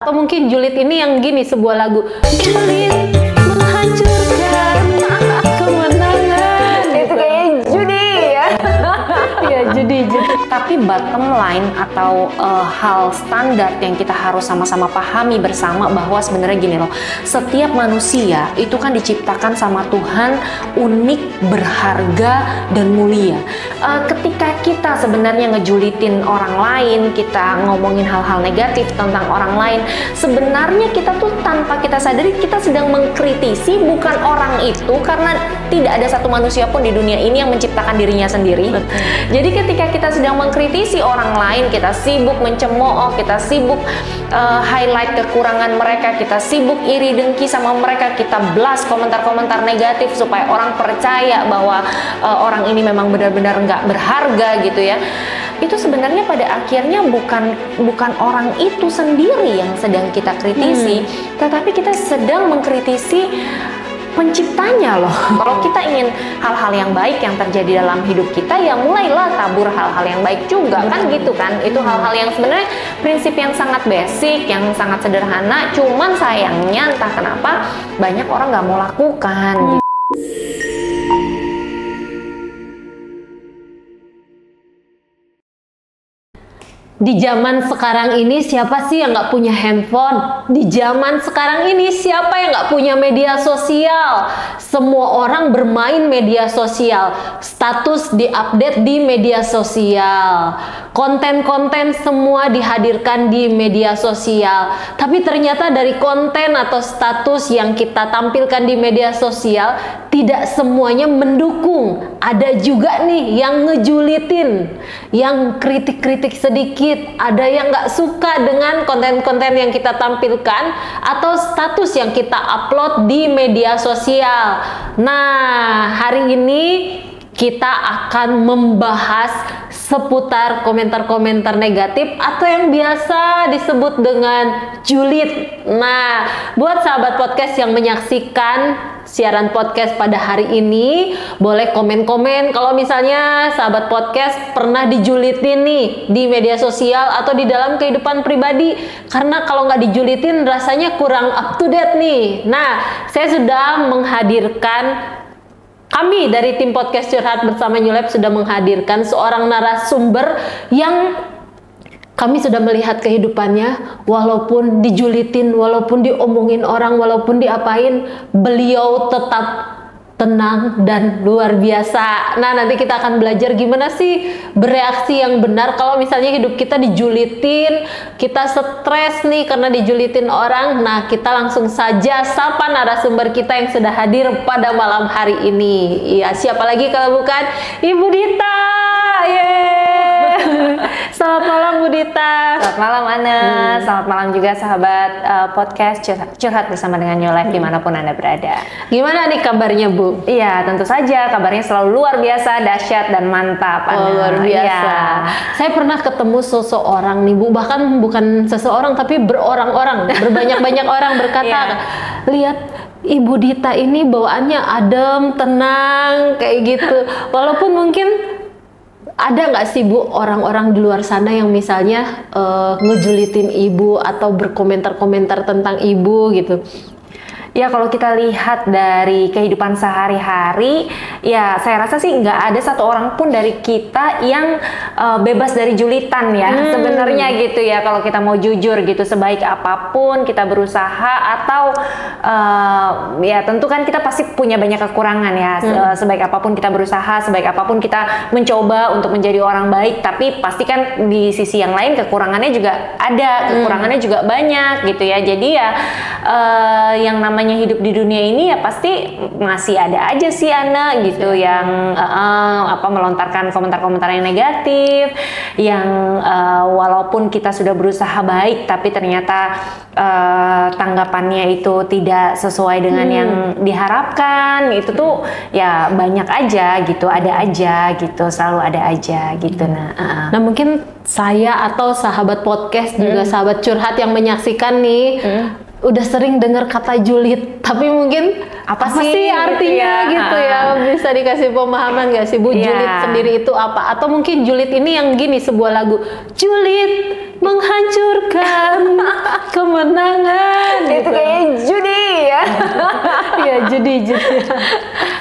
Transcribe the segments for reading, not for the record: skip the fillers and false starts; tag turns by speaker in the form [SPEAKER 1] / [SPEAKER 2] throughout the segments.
[SPEAKER 1] Atau mungkin julid ini yang gini, sebuah lagu julid menghancurkan kemenangan.
[SPEAKER 2] Itu kayak judi ya.
[SPEAKER 1] Ya judi.
[SPEAKER 2] Tapi bottom line atau hal standar yang kita harus sama-sama pahami bersama bahwa sebenarnya gini loh, setiap manusia itu kan diciptakan sama Tuhan unik, berharga, dan mulia. Ketika kita sebenarnya ngejulitin orang lain, kita ngomongin hal-hal negatif tentang orang lain, sebenarnya kita tuh tanpa kita sadari kita sedang mengkritisi bukan orang itu, karena tidak ada satu manusia pun di dunia ini yang menciptakan dirinya sendiri.
[SPEAKER 1] Betul.
[SPEAKER 2] Jadi ketika kita sedang mengkritisi orang lain, kita sibuk mencemooh, kita sibuk highlight kekurangan mereka, kita sibuk iri dengki sama mereka, kita blast komentar-komentar negatif supaya orang percaya bahwa orang ini memang benar-benar nggak berharga gitu ya. Itu sebenarnya pada akhirnya bukan orang itu sendiri yang sedang kita kritisi, tetapi kita sedang mengkritisi penciptanya loh. Kalau kita ingin hal-hal yang baik yang terjadi dalam hidup kita, ya mulailah tabur hal-hal yang baik juga. Kan gitu kan. Itu hal-hal yang sebenarnya prinsip yang sangat basic, yang sangat sederhana, cuman sayangnya entah kenapa banyak orang nggak mau lakukan gitu.
[SPEAKER 1] Di zaman sekarang ini siapa sih yang nggak punya handphone? Di zaman sekarang ini siapa yang nggak punya media sosial? Semua orang bermain media sosial, status diupdate di media sosial, konten-konten semua dihadirkan di media sosial. Tapi ternyata dari konten atau status yang kita tampilkan di media sosial tidak semuanya mendukung. Ada juga nih yang ngejulitin, yang kritik-kritik sedikit. Ada yang nggak suka dengan konten-konten yang kita tampilkan atau status yang kita upload di media sosial. Nah, hari ini kita akan membahas seputar komentar-komentar negatif atau yang biasa disebut dengan julid. Nah, buat sahabat podcast yang menyaksikan siaran podcast pada hari ini, boleh komen-komen kalau misalnya sahabat podcast pernah dijulitin nih di media sosial atau di dalam kehidupan pribadi, karena kalau nggak dijulitin rasanya kurang up to date nih. Nah, saya sudah menghadirkan, kami dari tim podcast Curhat bersama New Life sudah menghadirkan seorang narasumber yang kami sudah melihat kehidupannya, walaupun dijulitin, walaupun diomongin orang, walaupun diapain, beliau tetap tenang dan luar biasa. Nah, nanti kita akan belajar gimana sih bereaksi yang benar kalau misalnya hidup kita dijulitin, kita stres nih karena dijulitin orang. Nah, kita langsung saja sapa narasumber kita yang sudah hadir pada malam hari ini. Iya, siapa lagi kalau bukan Ibu Dita? Yeay. Selamat malam Bu Dita.
[SPEAKER 2] Selamat malam Ana, selamat malam juga sahabat podcast Curhat bersama dengan New Life dimanapun Anda berada.
[SPEAKER 1] Gimana nih kabarnya Bu?
[SPEAKER 2] Iya, tentu saja kabarnya selalu luar biasa, dahsyat dan mantap.
[SPEAKER 1] Oh, luar biasa.
[SPEAKER 2] Iya.
[SPEAKER 1] Saya pernah ketemu seseorang nih Bu, bahkan bukan seseorang tapi berorang-orang, berbanyak-banyak orang berkata, lihat Ibu Dita ini bawaannya adem, tenang, kayak gitu. Walaupun mungkin ada nggak sih Bu orang-orang di luar sana yang misalnya ngejulitin Ibu atau berkomentar-komentar tentang Ibu gitu?
[SPEAKER 2] Ya, kalau kita lihat dari kehidupan sehari-hari, ya saya rasa sih nggak ada satu orang pun dari kita yang bebas dari julitan ya. Sebenarnya gitu ya, kalau kita mau jujur gitu, sebaik apapun kita berusaha atau ya tentu kan kita pasti punya banyak kekurangan ya. Sebaik apapun kita berusaha, sebaik apapun kita mencoba untuk menjadi orang baik, tapi pasti kan di sisi yang lain kekurangannya juga ada, kekurangannya juga banyak gitu ya. Jadi ya yang namanya hidup di dunia ini ya pasti masih ada aja sih Ana gitu yang melontarkan komentar-komentar yang negatif, yang walaupun kita sudah berusaha baik tapi ternyata tanggapannya itu tidak sesuai dengan yang diharapkan. Itu tuh ya banyak aja gitu, ada aja gitu, selalu ada aja gitu.
[SPEAKER 1] Nah mungkin saya atau sahabat podcast juga sahabat curhat yang menyaksikan nih, udah sering dengar kata julid, tapi mungkin apa sih artinya gitu ya? Bisa dikasih pemahaman nggak sih Bu, julid sendiri itu apa? Atau mungkin julid ini yang gini, sebuah lagu, julid menghancurkan kemenangan.
[SPEAKER 2] Itu kayak judi ya.
[SPEAKER 1] Iya, judi.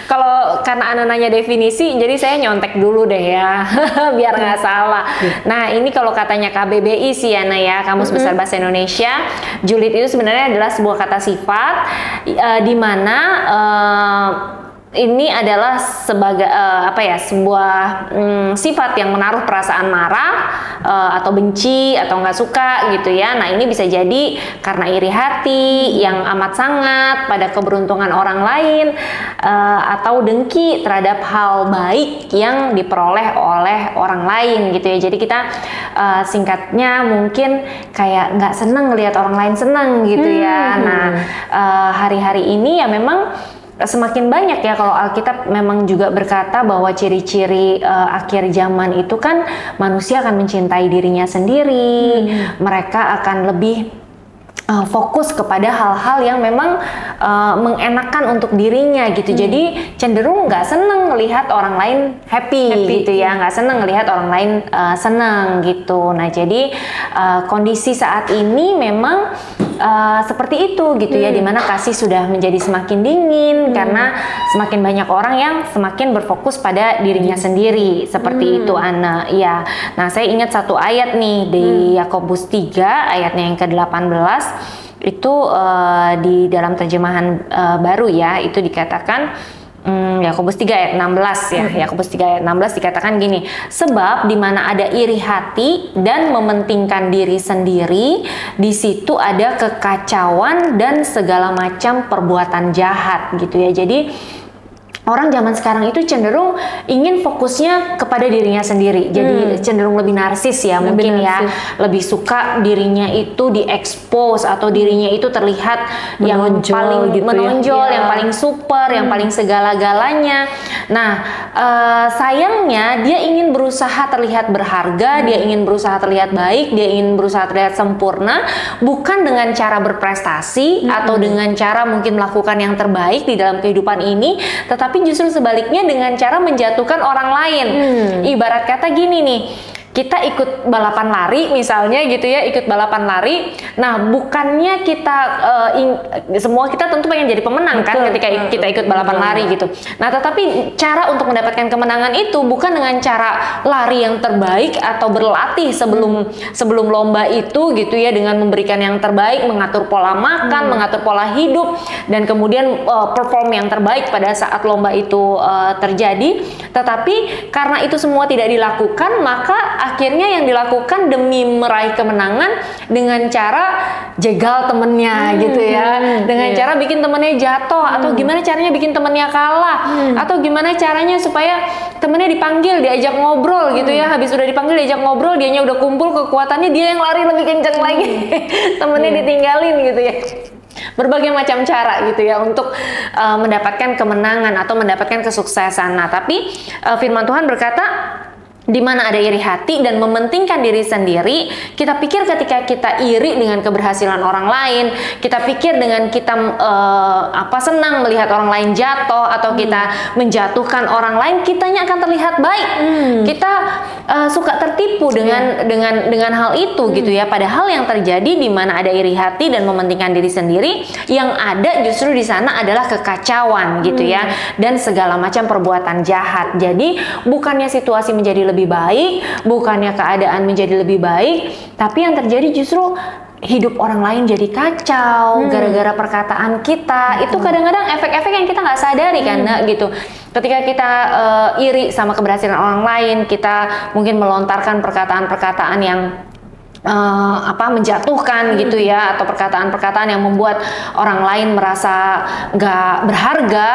[SPEAKER 2] Kalau karena Ana nanya definisi, jadi saya nyontek dulu deh ya, biar nggak salah. Nah, ini kalau katanya KBBI sih Ana ya, Kamus Besar Bahasa Indonesia, julid itu sebenarnya adalah sebuah kata sifat di mana ini adalah sebagai sebuah sifat yang menaruh perasaan marah atau benci atau nggak suka gitu ya. Nah, ini bisa jadi karena iri hati yang amat sangat pada keberuntungan orang lain atau dengki terhadap hal baik yang diperoleh oleh orang lain gitu ya. Jadi kita singkatnya mungkin kayak nggak seneng ngelihat orang lain seneng gitu ya. Nah, hari-hari ini ya memang semakin banyak ya, kalau Alkitab memang juga berkata bahwa ciri-ciri akhir zaman itu kan manusia akan mencintai dirinya sendiri, mereka akan lebih fokus kepada hal-hal yang memang mengenakan untuk dirinya gitu. Jadi cenderung nggak seneng melihat orang lain happy gitu ya, nggak seneng melihat orang lain senang gitu. Nah, jadi kondisi saat ini memang seperti itu gitu ya, dimana kasih sudah menjadi semakin dingin karena semakin banyak orang yang semakin berfokus pada dirinya sendiri, seperti itu Ana ya. Nah, saya ingat satu ayat nih di Yakobus 3 ayatnya yang ke-18 itu di dalam terjemahan baru ya, itu dikatakan Yakobus 3 ayat 16 ya. Yakobus 3 ayat 16 dikatakan gini, sebab di mana ada iri hati dan mementingkan diri sendiri, di situ ada kekacauan dan segala macam perbuatan jahat gitu ya. Jadi orang zaman sekarang itu cenderung ingin fokusnya kepada dirinya sendiri. Jadi cenderung lebih narsis ya, mungkin ya. Lebih suka dirinya itu diekspos atau dirinya itu terlihat yang paling gitu menonjol, yang paling super, yang paling segala-galanya. Nah, sayangnya dia ingin berusaha terlihat berharga, dia ingin berusaha terlihat baik, dia ingin berusaha terlihat sempurna, bukan dengan cara berprestasi atau dengan cara mungkin melakukan yang terbaik di dalam kehidupan ini, tetapi justru sebaliknya dengan cara menjatuhkan orang lain. Ibarat kata gini nih, kita ikut balapan lari misalnya gitu ya, ikut balapan lari. Nah, bukannya kita semua kita tentu pengen jadi pemenang kan ketika kita ikut balapan lari gitu. Nah, tetapi cara untuk mendapatkan kemenangan itu bukan dengan cara lari yang terbaik atau berlatih sebelum lomba itu gitu ya, dengan memberikan yang terbaik, mengatur pola makan, mengatur pola hidup, dan kemudian perform yang terbaik pada saat lomba itu terjadi. Tetapi karena itu semua tidak dilakukan, maka akhirnya yang dilakukan demi meraih kemenangan dengan cara jegal temennya gitu ya, dengan cara bikin temennya jatuh, atau gimana caranya bikin temennya kalah, atau gimana caranya supaya temennya dipanggil, diajak ngobrol gitu ya. Habis udah dipanggil, diajak ngobrol, dianya udah kumpul kekuatannya, dia yang lari lebih kencang lagi, temennya ditinggalin gitu ya. Berbagai macam cara gitu ya untuk mendapatkan kemenangan atau mendapatkan kesuksesan. Nah, tapi firman Tuhan berkata, di mana ada iri hati dan mementingkan diri sendiri, kita pikir ketika kita iri dengan keberhasilan orang lain, kita pikir dengan kita senang melihat orang lain jatuh, atau kita menjatuhkan orang lain, kitanya akan terlihat baik. Kita suka tertipu dengan hal itu gitu ya. Padahal yang terjadi di mana ada iri hati dan mementingkan diri sendiri, yang ada justru di sana adalah kekacauan gitu ya, dan segala macam perbuatan jahat. Jadi bukannya situasi menjadi lebih baik, bukannya keadaan menjadi lebih baik, tapi yang terjadi justru hidup orang lain jadi kacau gara-gara perkataan kita. Itu kadang-kadang efek-efek yang kita nggak sadari kan gitu. Ketika kita iri sama keberhasilan orang lain, kita mungkin melontarkan perkataan-perkataan yang menjatuhkan gitu ya, atau perkataan-perkataan yang membuat orang lain merasa nggak berharga,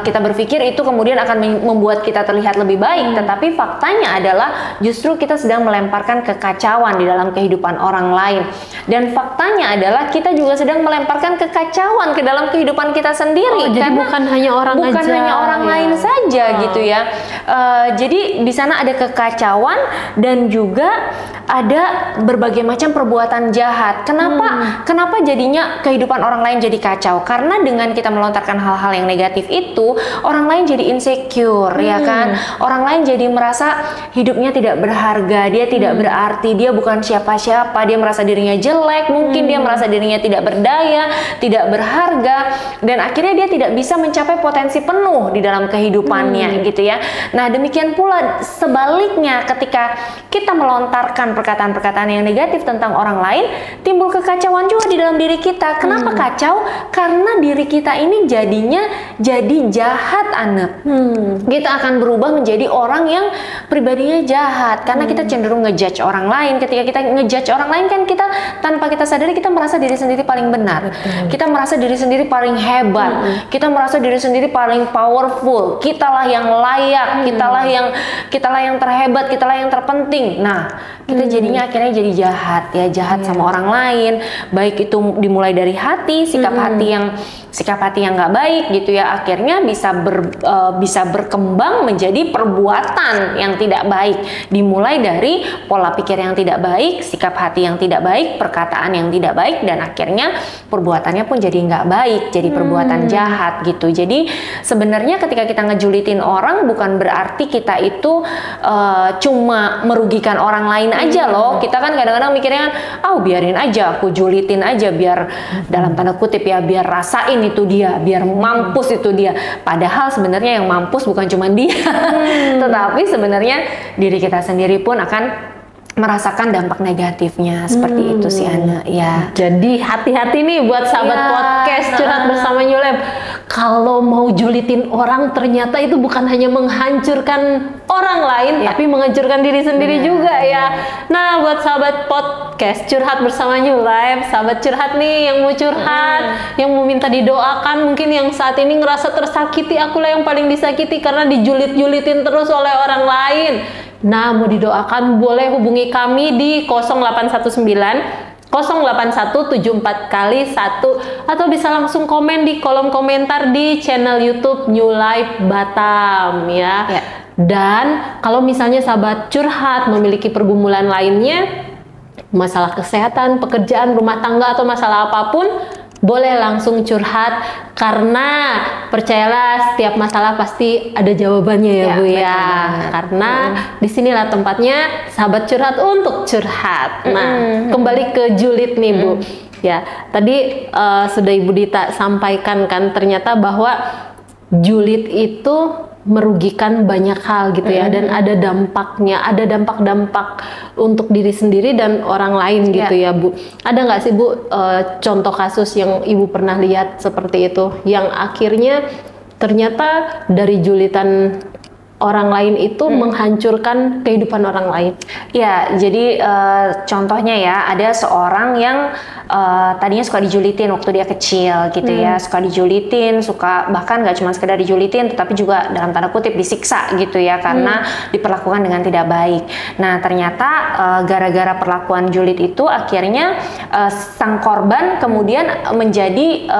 [SPEAKER 2] kita berpikir itu kemudian akan membuat kita terlihat lebih baik, tetapi faktanya adalah justru kita sedang melemparkan kekacauan di dalam kehidupan orang lain, dan faktanya adalah kita juga sedang melemparkan kekacauan ke dalam kehidupan kita sendiri.
[SPEAKER 1] Jadi
[SPEAKER 2] karena
[SPEAKER 1] bukan hanya orang
[SPEAKER 2] lain saja gitu ya. Jadi di sana ada kekacauan dan juga ada berbagai macam perbuatan jahat. Kenapa jadinya kehidupan orang lain jadi kacau? Karena dengan kita melontarkan hal-hal yang negatif itu, orang lain jadi insecure, ya kan? Orang lain jadi merasa hidupnya tidak berharga, dia tidak berarti, dia bukan siapa-siapa, dia merasa dirinya jelek, mungkin dia merasa dirinya tidak berdaya, tidak berharga, dan akhirnya dia tidak bisa mencapai potensi penuh di dalam kehidupannya, gitu ya. Nah, demikian pula sebaliknya, ketika kita melontarkan perkataan-perkataan yang negatif tentang orang lain, timbul kekacauan juga di dalam diri kita. Kenapa kacau? Karena diri kita ini jadinya jadi jahat, Anek. Kita akan berubah menjadi orang yang pribadinya jahat karena kita cenderung ngejudge orang lain. Ketika kita ngejudge orang lain kan kita tanpa kita sadari kita merasa diri sendiri paling benar. Kita merasa diri sendiri paling hebat. Kita merasa diri sendiri paling powerful. Kitalah yang layak, kitalah yang terhebat, kitalah yang terpenting. Nah, kita jadinya akhirnya jadi jahat, ya, jahat sama orang lain. Baik itu dimulai dari hati, sikap hati yang nggak baik, gitu ya. Akhirnya bisa berkembang menjadi perbuatan yang tidak baik. Dimulai dari pola pikir yang tidak baik, sikap hati yang tidak baik, perkataan yang tidak baik, dan akhirnya perbuatannya pun jadi nggak baik, jadi perbuatan jahat, gitu. Jadi sebenarnya ketika kita ngejulitin orang bukan berarti kita itu cuma merugikan orang lain aja loh. Kita kan kadang-kadang mikirnya kan, biarin aja, aku julitin aja biar dalam tanda kutip ya, biar rasain itu dia, biar mampus itu dia. Padahal sebenarnya yang mampus bukan cuma dia, tetapi sebenarnya diri kita sendiri pun akan merasakan dampak negatifnya. Seperti itu sih, Ana, ya.
[SPEAKER 1] Jadi hati-hati nih buat sahabat podcast Curhat Bersama New Life. Kalau mau julitin orang, ternyata itu bukan hanya menghancurkan orang lain, tapi menghancurkan diri sendiri juga, ya. Nah, buat sahabat podcast Curhat Bersama New Life, sahabat curhat nih yang mau curhat, yang mau minta didoakan, mungkin yang saat ini ngerasa tersakiti, akulah yang paling disakiti karena dijulit-julitin terus oleh orang lain. Nah, mau didoakan boleh hubungi kami di 0819 08174 kali 1, atau bisa langsung komen di kolom komentar di channel YouTube New Life Batam, ya. Dan kalau misalnya sahabat curhat memiliki pergumulan lainnya, masalah kesehatan, pekerjaan, rumah tangga, atau masalah apapun, boleh langsung curhat, karena percayalah setiap masalah pasti ada jawabannya, ya, Bu, ya. Karena disinilah tempatnya sahabat curhat untuk curhat. Nah, kembali ke julid nih, Bu. Ya, tadi sudah Ibu Dita sampaikan kan, ternyata bahwa julid itu merugikan banyak hal, gitu ya, dan ada dampaknya, ada dampak-dampak untuk diri sendiri dan orang lain, gitu ya, Bu. Ada nggak sih, Bu, contoh kasus yang Ibu pernah lihat seperti itu, yang akhirnya ternyata dari julitan orang lain itu menghancurkan kehidupan orang lain?
[SPEAKER 2] Ya, jadi contohnya ya, ada seorang yang tadinya suka dijulitin waktu dia kecil, gitu ya, suka dijulitin, bahkan nggak cuma sekedar dijulitin, tetapi juga dalam tanda kutip disiksa, gitu ya, karena diperlakukan dengan tidak baik. Nah, ternyata gara-gara perlakuan julid itu akhirnya sang korban kemudian menjadi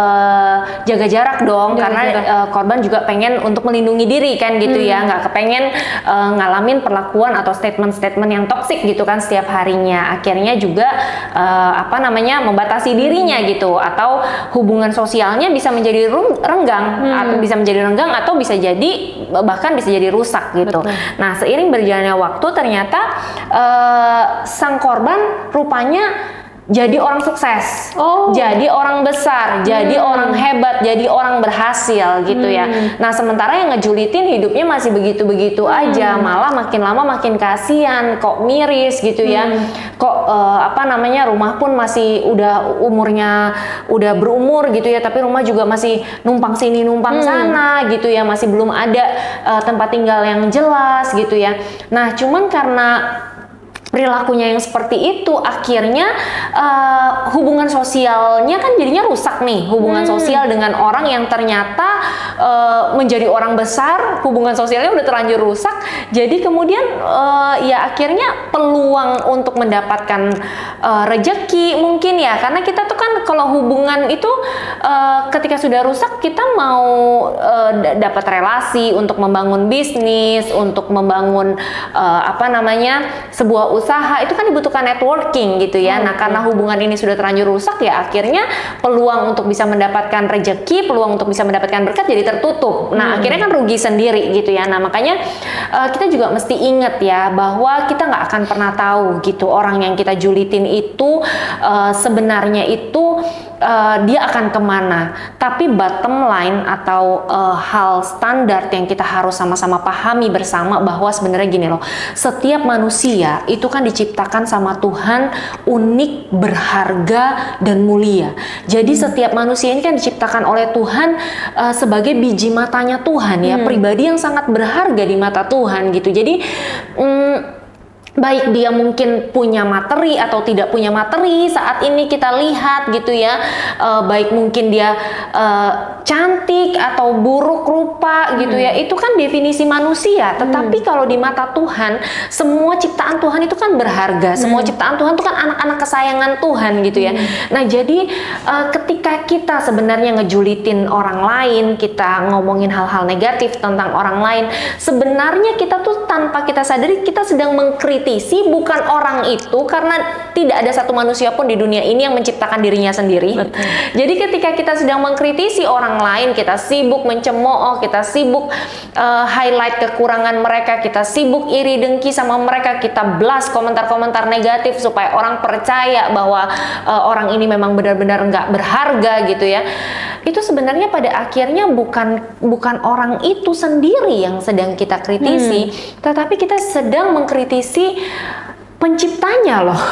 [SPEAKER 2] jaga jarak dong, karena korban juga pengen untuk melindungi diri kan, gitu ya, nggak pengen ngalamin perlakuan atau statement-statement yang toksik, gitu kan, setiap harinya. Akhirnya juga membatasi dirinya, gitu, atau hubungan sosialnya bisa menjadi renggang, atau bisa menjadi renggang, atau bisa jadi bahkan bisa jadi rusak, gitu. Nah, seiring berjalannya waktu ternyata sang korban rupanya jadi orang sukses, jadi orang besar, jadi orang hebat, jadi orang berhasil, gitu ya. Nah, sementara yang ngejulitin hidupnya masih begitu-begitu aja, malah makin lama makin kasihan, kok miris, gitu ya. Kok rumah pun masih umurnya udah berumur, gitu ya, tapi rumah juga masih numpang sini numpang sana, gitu ya, masih belum ada tempat tinggal yang jelas, gitu ya. Nah, cuman karena perilakunya yang seperti itu, akhirnya hubungan sosialnya kan jadinya rusak nih. Hubungan sosial dengan orang yang ternyata menjadi orang besar, hubungan sosialnya udah terlanjur rusak. Jadi kemudian ya akhirnya peluang untuk mendapatkan rejeki mungkin ya, karena kita tuh kan kalau hubungan itu ketika sudah rusak, kita mau dapat relasi untuk membangun bisnis, untuk membangun sebuah usaha itu kan dibutuhkan networking gitu ya. Nah, karena hubungan ini sudah terlanjur rusak ya akhirnya peluang untuk bisa mendapatkan rezeki, peluang untuk bisa mendapatkan berkat jadi tertutup. Nah, akhirnya kan rugi sendiri gitu ya. Nah, makanya kita juga mesti ingat ya bahwa kita nggak akan pernah tahu gitu orang yang kita julitin itu sebenarnya itu dia akan kemana. Tapi bottom line atau hal standar yang kita harus sama-sama pahami bersama bahwa sebenarnya gini loh, setiap manusia itu kan diciptakan sama Tuhan unik, berharga, dan mulia. Jadi setiap manusia ini kan diciptakan oleh Tuhan sebagai biji matanya Tuhan ya, pribadi yang sangat berharga di mata Tuhan gitu. Jadi baik dia mungkin punya materi atau tidak punya materi saat ini kita lihat gitu ya, baik mungkin dia cantik atau buruk rupa gitu ya, itu kan definisi manusia. Tetapi kalau di mata Tuhan semua ciptaan Tuhan itu kan berharga, semua ciptaan Tuhan itu kan anak-anak kesayangan Tuhan gitu ya. Nah jadi ketika kita sebenarnya ngejulitin orang lain, kita ngomongin hal-hal negatif tentang orang lain, sebenarnya kita tuh tanpa kita sadari kita sedang mengkritisi bukan orang itu, karena tidak ada satu manusia pun di dunia ini yang menciptakan dirinya sendiri. Betul. Jadi ketika kita sedang mengkritisi orang lain, kita sibuk mencemooh, kita sibuk highlight kekurangan mereka, kita sibuk iri dengki sama mereka, kita blast komentar-komentar negatif supaya orang percaya bahwa orang ini memang benar-benar nggak berharga gitu ya. Itu sebenarnya pada akhirnya bukan orang itu sendiri yang sedang kita kritisi, tetapi kita sedang mengkritisi penciptanya loh,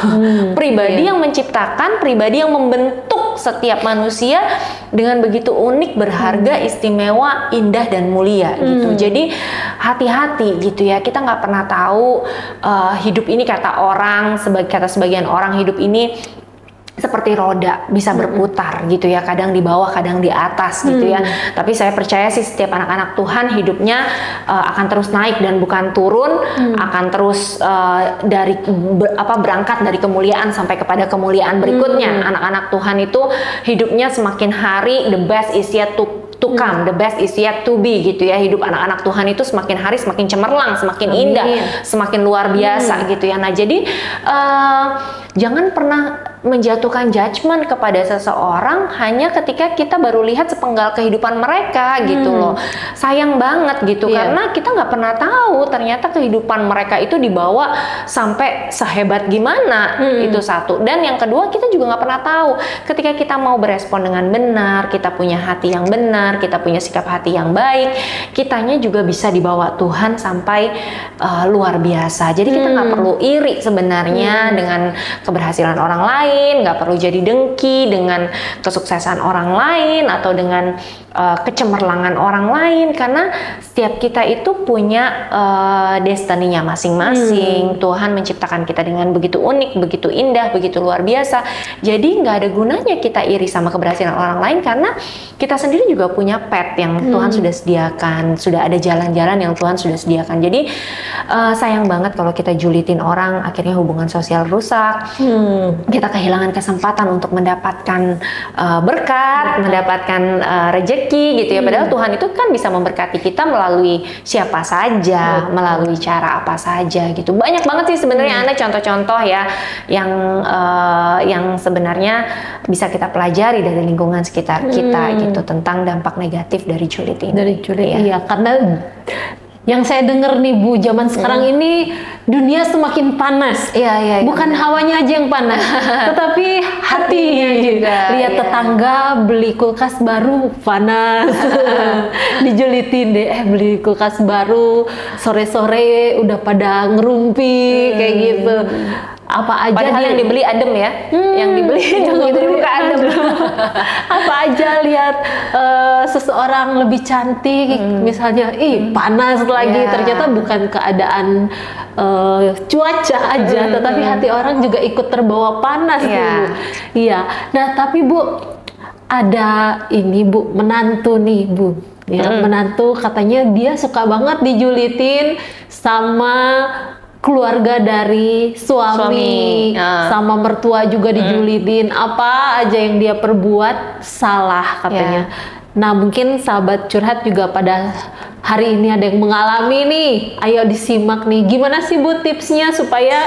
[SPEAKER 2] pribadi yang menciptakan, pribadi yang membentuk setiap manusia dengan begitu unik, berharga, istimewa, indah dan mulia gitu. Jadi hati-hati gitu ya, kita nggak pernah tahu hidup ini, kata sebagian orang, hidup ini seperti roda, bisa berputar gitu ya, kadang di bawah, kadang di atas gitu ya. Tapi saya percaya sih setiap anak-anak Tuhan hidupnya akan terus naik dan bukan turun, akan terus berangkat dari kemuliaan sampai kepada kemuliaan berikutnya. Anak-anak Tuhan itu hidupnya semakin hari, the best is yet to come, the best is yet to be gitu ya. Hidup anak-anak Tuhan itu semakin hari semakin cemerlang, semakin indah, semakin luar biasa gitu ya. Nah jadi jangan pernah menjatuhkan judgement kepada seseorang hanya ketika kita baru lihat sepenggal kehidupan mereka gitu loh. Sayang banget gitu, karena kita nggak pernah tahu ternyata kehidupan mereka itu dibawa sampai sehebat gimana. Itu satu. Dan yang kedua, kita juga nggak pernah tahu ketika kita mau berespon dengan benar, kita punya hati yang benar, kita punya sikap hati yang baik, kitanya juga bisa dibawa Tuhan sampai luar biasa. Jadi kita nggak perlu iri sebenarnya dengan keberhasilan orang lain, nggak perlu jadi dengki dengan kesuksesan orang lain atau dengan kecemerlangan orang lain, karena setiap kita itu punya destiny-nya masing-masing. Tuhan menciptakan kita dengan begitu unik, begitu indah, begitu luar biasa. Jadi nggak ada gunanya kita iri sama keberhasilan orang lain, karena kita sendiri juga punya path yang Tuhan sudah sediakan, sudah ada jalan-jalan yang Tuhan sudah sediakan. Jadi sayang banget kalau kita julitin orang, akhirnya hubungan sosial rusak, kita kehilangan kesempatan untuk mendapatkan berkat, mendapatkan rezeki gitu ya. Padahal Tuhan itu kan bisa memberkati kita melalui siapa saja, melalui cara apa saja gitu. Banyak banget sih sebenarnya ada contoh-contoh ya yang sebenarnya bisa kita pelajari dari lingkungan sekitar kita gitu, tentang dampak negatif dari julid ini.
[SPEAKER 1] Dari julid, iya, karena yang saya dengar nih Bu, zaman sekarang ini dunia semakin panas.
[SPEAKER 2] Iya.
[SPEAKER 1] Bukan hawanya aja yang panas, tetapi hati. Lihat tetangga beli kulkas baru panas, dijulitin deh, beli kulkas baru, sore-sore udah pada ngerumpi kayak gitu. Apa aja
[SPEAKER 2] padahal yang dibeli adem ya, yang dibeli itu bukan adem.
[SPEAKER 1] Apa aja lihat seseorang lebih cantik, misalnya, panas lagi, ternyata bukan keadaan cuaca aja, tetapi hati orang juga ikut terbawa panas tuh. Iya. Nah tapi Bu, ada ini Bu, menantu nih Bu. Ya, menantu katanya dia suka banget dijulitin sama keluarga dari suami. Sama mertua juga dijulitin, apa aja yang dia perbuat salah katanya. Nah mungkin sahabat curhat juga pada hari ini ada yang mengalami nih, ayo disimak nih, gimana sih Bu tipsnya supaya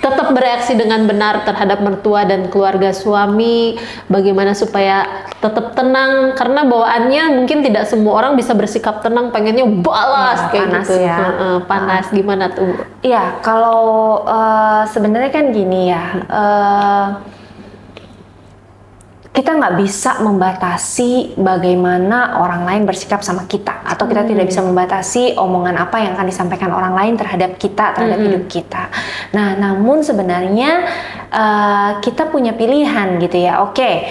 [SPEAKER 1] tetap bereaksi dengan benar terhadap mertua dan keluarga suami, bagaimana supaya tetap tenang, karena bawaannya mungkin tidak semua orang bisa bersikap tenang, pengennya balas kayak
[SPEAKER 2] panas
[SPEAKER 1] gitu.
[SPEAKER 2] ya.
[SPEAKER 1] Panas gimana tuh?
[SPEAKER 2] Iya, kalau sebenarnya kan gini ya, kita nggak bisa membatasi bagaimana orang lain bersikap sama kita, atau kita tidak bisa membatasi omongan apa yang akan disampaikan orang lain terhadap kita, terhadap hidup kita. Nah, namun sebenarnya kita punya pilihan gitu ya. Oke,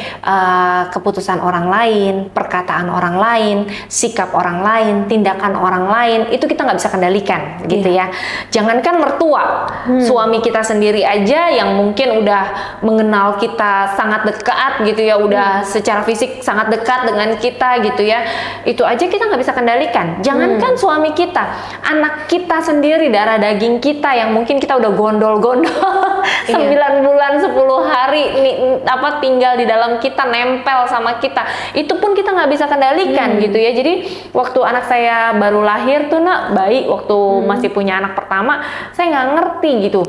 [SPEAKER 2] keputusan orang lain, perkataan orang lain, sikap orang lain, tindakan orang lain, itu kita nggak bisa kendalikan gitu ya. Jangankan mertua, suami kita sendiri aja yang mungkin udah mengenal kita sangat dekat gitu ya, udah secara fisik sangat dekat dengan kita gitu ya, itu aja kita nggak bisa kendalikan. Jangankan suami kita, anak kita sendiri, darah daging kita yang mungkin kita udah gondol-gondol 9 bulan 10 hari tinggal di dalam kita, nempel sama kita, itu pun kita nggak bisa kendalikan gitu ya. Jadi waktu anak saya baru lahir tuh bayi, waktu masih punya anak pertama, saya nggak ngerti gitu.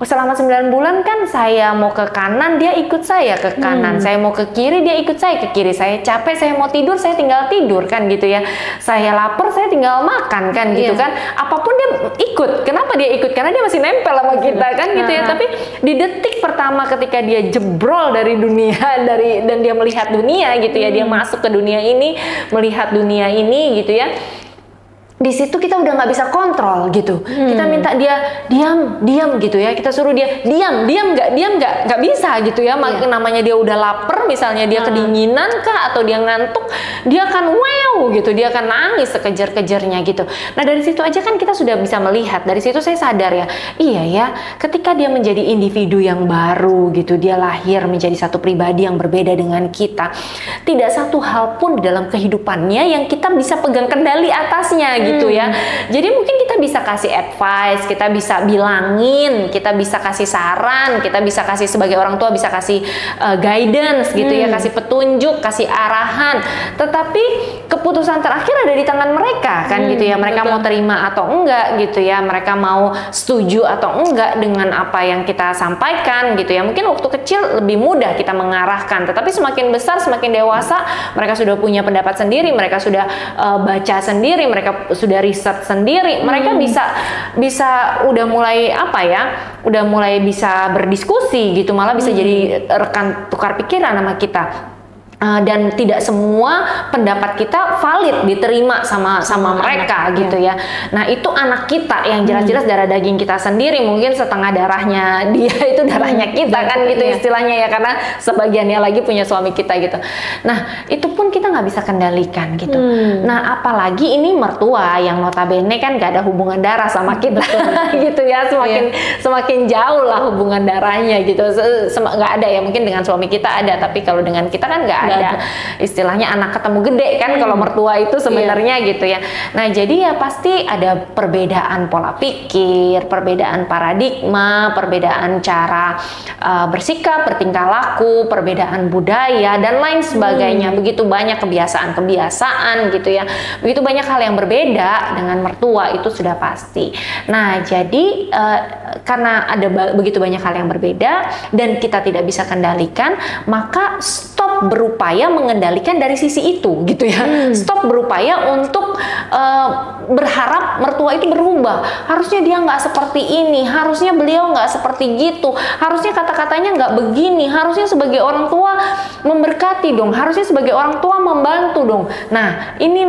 [SPEAKER 2] Selama 9 bulan kan saya mau ke kanan, dia ikut saya ke kanan. Saya mau ke kiri, dia ikut saya ke kiri. Saya capek, saya mau tidur, saya tinggal tidur kan gitu ya. Saya lapar, saya tinggal makan kan gitu kan. Apapun dia ikut. Kenapa dia ikut? Karena dia masih nempel sama kita kan gitu ya. Tapi di detik pertama ketika dia jebrol dari dunia, dan dia melihat dunia gitu ya, dia masuk ke dunia ini, melihat dunia ini gitu ya, di situ kita udah nggak bisa kontrol gitu. Kita minta dia diam gitu ya, kita suruh dia diam nggak bisa gitu ya. Namanya dia udah lapar, misalnya dia kedinginan kah atau dia ngantuk, dia akan wow gitu, dia akan nangis sekejar-kejarnya gitu. Nah, dari situ aja kan kita sudah bisa melihat. Dari situ saya sadar ya, iya ya, ketika dia menjadi individu yang baru gitu, dia lahir menjadi satu pribadi yang berbeda dengan kita, tidak satu hal pun di dalam kehidupannya yang kita bisa pegang kendali atasnya gitu ya. Jadi mungkin kita bisa kasih advice, kita bisa bilangin, kita bisa kasih saran, kita bisa kasih, sebagai orang tua bisa kasih guidance gitu ya, kasih petunjuk, kasih arahan. Tetapi keputusan terakhir ada di tangan mereka kan gitu ya. Mereka mau terima atau enggak gitu ya, mereka mau setuju atau enggak dengan apa yang kita sampaikan gitu ya. Mungkin waktu kecil lebih mudah kita mengarahkan, tetapi semakin besar, semakin dewasa, mereka sudah punya pendapat sendiri, mereka sudah baca sendiri, mereka sudah riset sendiri, mereka bisa udah mulai udah mulai bisa berdiskusi gitu, malah bisa jadi rekan tukar pikiran sama kita. Dan tidak semua pendapat kita valid diterima sama mereka gitu ya. Nah, itu anak kita yang jelas-jelas darah daging kita sendiri, mungkin setengah darahnya dia itu darahnya kita kan gitu istilahnya ya, karena sebagiannya lagi punya suami kita gitu. Nah, itu pun kita nggak bisa kendalikan gitu. Nah, apalagi ini mertua yang notabene kan gak ada hubungan darah sama kita gitu ya, semakin jauh lah hubungan darahnya gitu. Nggak ada ya, mungkin dengan suami kita ada, tapi kalau dengan kita kan nggak ada. Istilahnya anak ketemu gede kan kalau mertua itu sebenarnya gitu ya. Nah, jadi ya pasti ada perbedaan pola pikir, perbedaan paradigma, perbedaan cara bersikap, bertingkah laku, perbedaan budaya dan lain sebagainya. Begitu banyak kebiasaan-kebiasaan gitu ya. Begitu banyak hal yang berbeda dengan mertua, itu sudah pasti. Nah, jadi karena ada begitu banyak hal yang berbeda dan kita tidak bisa kendalikan, maka stop berupaya mengendalikan dari sisi itu gitu ya. Stop berupaya untuk berharap mertua itu berubah. Harusnya dia nggak seperti ini, harusnya beliau nggak seperti gitu, harusnya kata-katanya nggak begini, harusnya sebagai orang tua memberkati dong, harusnya sebagai orang tua membantu dong. Nah, ini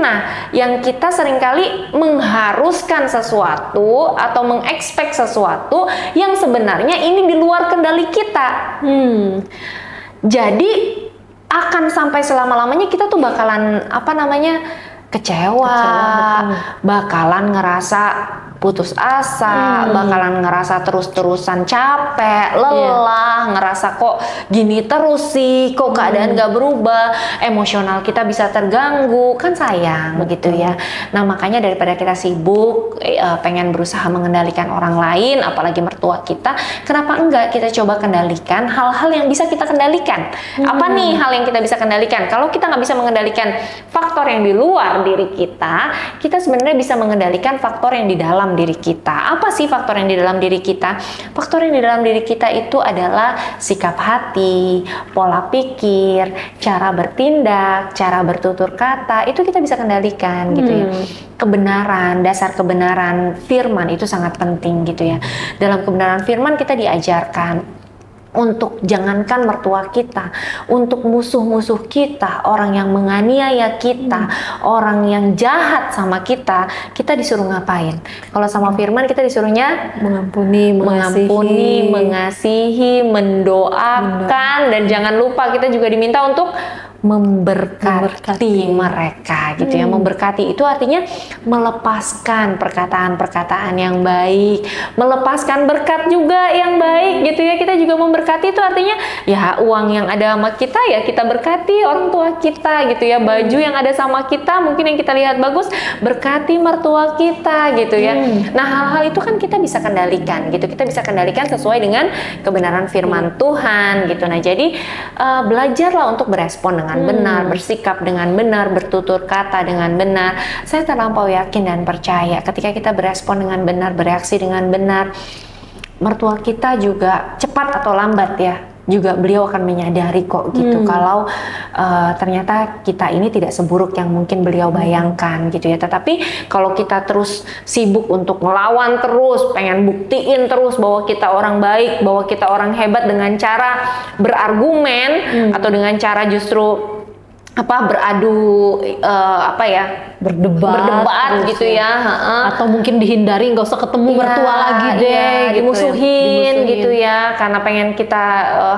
[SPEAKER 2] yang kita seringkali mengharuskan sesuatu atau mengekspek sesuatu yang sebenarnya ini di luar kendali kita. Jadi akan sampai selama-lamanya kita tuh bakalan kecewa, bakalan ngerasa putus asa, bakalan ngerasa terus-terusan capek, lelah, ngerasa kok gini terus sih, kok keadaan gak berubah, emosional kita bisa terganggu, kan sayang gitu ya. Nah, makanya daripada kita sibuk pengen berusaha mengendalikan orang lain, apalagi mertua kita, kenapa enggak kita coba kendalikan hal-hal yang bisa kita kendalikan. Apa nih hal yang kita bisa kendalikan? Kalau kita nggak bisa mengendalikan faktor yang di luar diri kita, kita sebenarnya bisa mengendalikan faktor yang di dalam dalam diri kita. Apa sih faktor yang di dalam diri kita? Faktor yang di dalam diri kita itu adalah sikap hati, pola pikir, cara bertindak, cara bertutur kata, itu kita bisa kendalikan gitu ya. Kebenaran, dasar kebenaran firman itu sangat penting gitu ya. Dalam kebenaran firman kita diajarkan untuk jangankan mertua kita, untuk musuh-musuh kita, orang yang menganiaya kita, orang yang jahat sama kita disuruh ngapain? Kalau sama firman kita disuruhnya
[SPEAKER 1] mengampuni,
[SPEAKER 2] mengasihi, mendoakan, dan jangan lupa kita juga diminta untuk memberkati mereka gitu ya. Memberkati itu artinya melepaskan perkataan-perkataan yang baik, melepaskan berkat juga yang baik gitu ya. Kita juga memberkati itu artinya ya uang yang ada sama kita ya kita berkati orang tua kita gitu ya. Baju yang ada sama kita mungkin yang kita lihat bagus, berkati mertua kita gitu ya. Nah, hal-hal itu kan kita bisa kendalikan gitu. Kita bisa kendalikan sesuai dengan kebenaran firman Tuhan gitu. Nah, jadi belajarlah untuk berespon dengan benar, bersikap dengan benar, bertutur kata dengan benar. Saya terlampau yakin dan percaya ketika kita berespon dengan benar, bereaksi dengan benar, mertua kita juga cepat atau lambat ya, juga beliau akan menyadari kok gitu kalau ternyata kita ini tidak seburuk yang mungkin beliau bayangkan gitu ya. Tetapi kalau kita terus sibuk untuk melawan terus, pengen buktiin terus bahwa kita orang baik, bahwa kita orang hebat dengan cara berargumen atau dengan cara justru beradu berdebat gitu ya,
[SPEAKER 1] atau mungkin dihindari, nggak usah ketemu mertua lagi deh,
[SPEAKER 2] dimusuhin gitu ya, karena pengen kita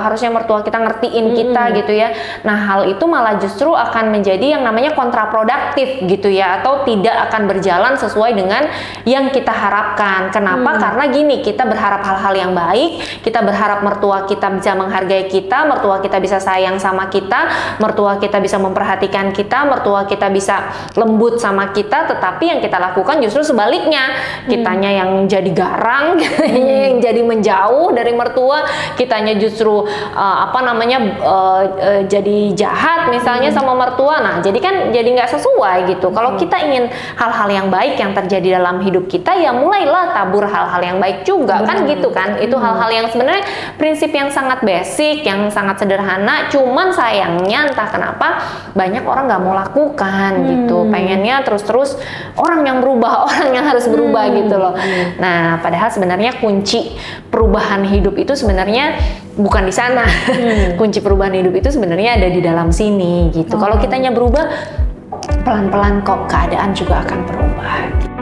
[SPEAKER 2] harusnya mertua kita ngertiin kita gitu ya. Nah, hal itu malah justru akan menjadi yang namanya kontraproduktif gitu ya, atau tidak akan berjalan sesuai dengan yang kita harapkan. Kenapa? Karena gini, kita berharap hal-hal yang baik, kita berharap mertua kita bisa menghargai kita, mertua kita bisa sayang sama kita, mertua kita bisa memperhatikan kita, mertua kita bisa lembut sama kita, tetapi yang kita lakukan justru sebaliknya. Kitanya yang jadi garang, kitanya yang jadi menjauh dari mertua, kitanya justru jadi jahat misalnya sama mertua. Nah, jadi kan jadi nggak sesuai gitu. Kalau kita ingin hal-hal yang baik yang terjadi dalam hidup kita, ya mulailah tabur hal-hal yang baik juga kan gitu kan. Itu hal-hal yang sebenarnya prinsip yang sangat basic, yang sangat sederhana, cuman sayangnya entah kenapa banyak orang nggak mau lakukan gitu. Pengennya terus-terus orang yang berubah, orang yang harus berubah gitu loh. Nah, padahal sebenarnya kunci perubahan hidup itu sebenarnya bukan di sana. Kunci perubahan hidup itu sebenarnya ada di dalam sini gitu. Kalau kitanya berubah, pelan-pelan kok keadaan juga akan berubah.